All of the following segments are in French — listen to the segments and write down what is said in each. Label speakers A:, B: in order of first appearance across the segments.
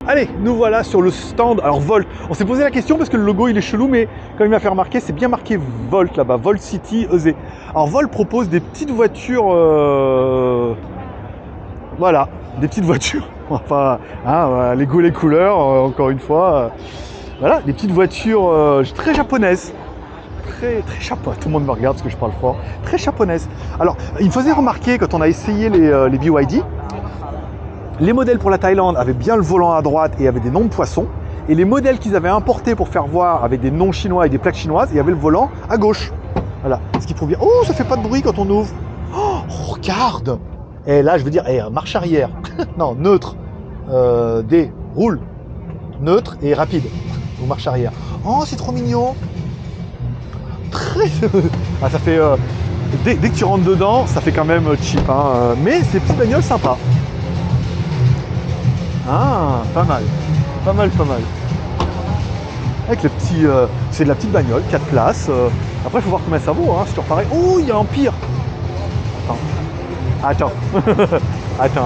A: Allez, nous voilà sur le stand. Alors Volt, on s'est posé la question parce que le logo il est chelou, mais comme il m'a fait remarquer, c'est bien marqué Volt là-bas, Volt City EZ. Alors Volt propose des petites voitures, voilà, des petites voitures. Enfin, hein, voilà, les goûts, les couleurs, encore une fois. Voilà, des petites voitures très japonaises. Très japonaises. Tout le monde me regarde parce que je parle fort. Très japonaises. Alors, il me faisait remarquer quand on a essayé les BYD, les modèles pour la Thaïlande avaient bien le volant à droite et avaient des noms de poissons. Et les modèles qu'ils avaient importés pour faire voir avec des noms chinois et des plaques chinoises, il y avait le volant à gauche. Voilà. Ce qui prouve bien. Oh, ça fait pas de bruit quand on ouvre. Oh, regarde. Et là, je veux dire, marche arrière. Non, neutre. D, roule. Neutre et rapide. Ou marche arrière. Oh, c'est trop mignon. Très. Ah, ça fait. Dès que tu rentres dedans, ça fait quand même cheap. Hein. Mais c'est petite bagnole sympa. Ah, pas mal. Pas mal, pas mal. Avec le petit... c'est de la petite bagnole, 4 places. Après, il faut voir combien ça vaut, hein, c'est toujours pareil. Oh, il y a Empire. Attends. Attends.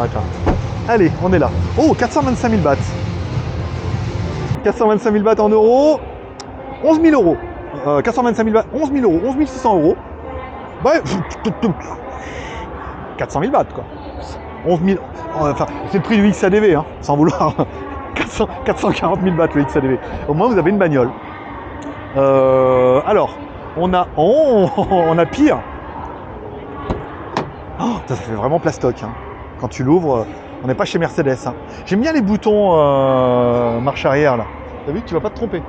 A: Allez, on est là. Oh, 425 000 bahts. 425 000 bahts en euros. 11 000 euros. 425 000 bahts, 11 000 euros. 11 600 euros. Ouais, 400 000 bahts, quoi. 11 000... Enfin, c'est le prix du XADV, hein, sans vouloir... 440 000 bahts le XADV. Au moins, vous avez une bagnole. Alors, on a pire. Oh, ça fait vraiment plastoc. Hein. Quand tu l'ouvres, on n'est pas chez Mercedes. Hein. J'aime bien les boutons marche arrière, là. T'as vu que tu vas pas te tromper.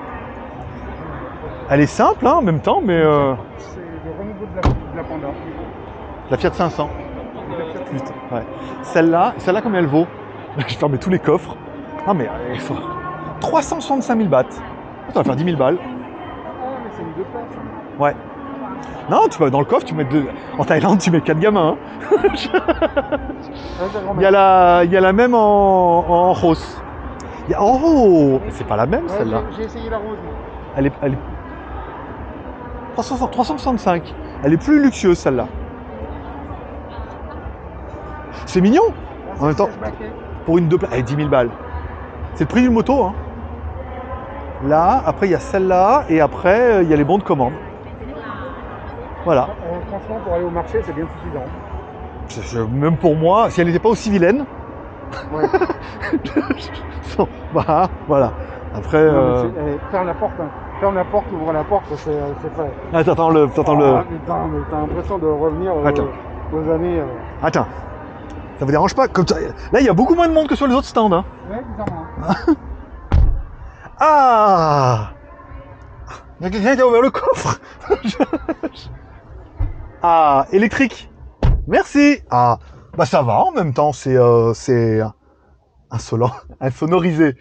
A: Elle est simple, hein, en même temps, mais...
B: C'est le renouveau de la Panda.
A: La Fiat 500. Putain, ouais. Celle-là, combien elle vaut? Je ferme tous les coffres. Ah mais il faut... 365 000 bahts. Ça va faire 10 000 balles.
B: Ah, mais c'est une 2 places.
A: Ouais. Non, tu vas dans le coffre, tu mets deux... En Thaïlande, tu mets 4 gamins. Hein. Il y a la même en rose. Oh, c'est pas la même
B: Ouais,
A: celle-là.
B: j'ai essayé la rose.
A: Elle est 365. Elle est plus luxueuse celle-là. C'est mignon. En même temps, pour une 2 places, elle est 10 000 balles. C'est le prix d'une moto. Hein. Là, après il y a celle-là, et après il y a les bons de commande. Voilà.
B: Franchement, pour aller au marché, c'est bien suffisant.
A: Même pour moi, si elle n'était pas aussi vilaine.
B: Ouais.
A: Bah, voilà. Après.
B: Ferme la porte, hein. Ferme la porte, ouvre la porte, c'est fait.
A: Ah, t'entends le.
B: T'as l'impression de revenir aux années.
A: Attends. Ça vous dérange pas? Comme ça... Là, il y a beaucoup moins de monde que sur les autres stands. Hein.
B: Ouais, bizarrement.
A: Ah! Il y a quelqu'un qui a ouvert le coffre. Ah, électrique. Merci. Ah, bah ça va en même temps, c'est insolent, insonorisé.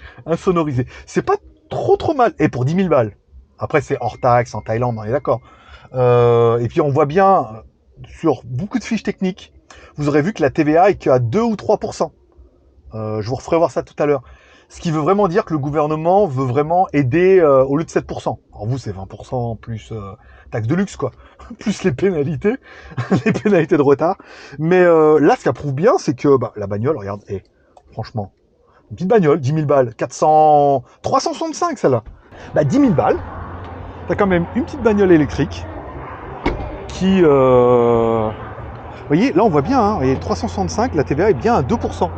A: C'est pas trop mal. Et pour 10 000 balles. Après, c'est hors taxe en Thaïlande, on est d'accord. Et puis on voit bien sur beaucoup de fiches techniques, vous aurez vu que la TVA est qu'à 2 ou 3%. Je vous referai voir ça tout à l'heure. Ce qui veut vraiment dire que le gouvernement veut vraiment aider au lieu de 7%. Alors vous, c'est 20% plus taxe de luxe, quoi. Plus les pénalités, les pénalités de retard. Mais là, ce qu'elle prouve bien, c'est que la bagnole, regarde, franchement, une petite bagnole, 10 000 balles, 365 celle-là. 10 000 balles, t'as quand même une petite bagnole électrique qui... Vous voyez, là on voit bien, hein, vous voyez, 365, la TVA est bien à 2%.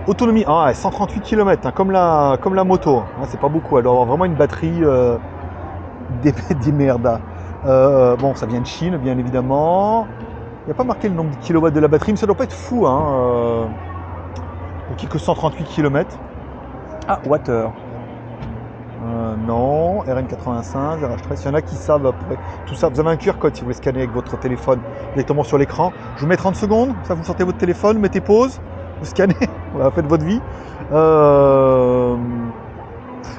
A: Autonomie, 138 km, hein, comme la moto. Hein, c'est pas beaucoup, elle doit avoir vraiment une batterie des merdes. Bon, ça vient de Chine, bien évidemment. Il n'y a pas marqué le nombre de kilowatts de la batterie, mais ça doit pas être fou. Hein, donc, que 138 km. Ah, water. Non, RN85, RH13, il y en a qui savent après tout ça. Vous avez un QR code si vous voulez scanner avec votre téléphone directement sur l'écran. Je vous mets 30 secondes, ça vous sortez votre téléphone, mettez pause, vous scannez, voilà, faites votre vie.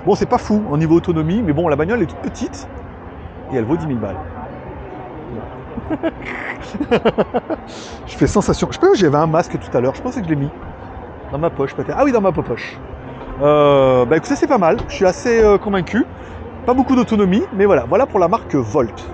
A: Bon, c'est pas fou en niveau autonomie, mais bon, la bagnole est toute petite et elle vaut 10 000 balles. Je fais sensation. Je pense que j'avais un masque tout à l'heure, je pensais que je l'ai mis dans ma poche peut-être. Ah oui, dans ma poche. Écoutez, c'est pas mal, je suis assez convaincu. Pas beaucoup d'autonomie, mais voilà pour la marque Volt.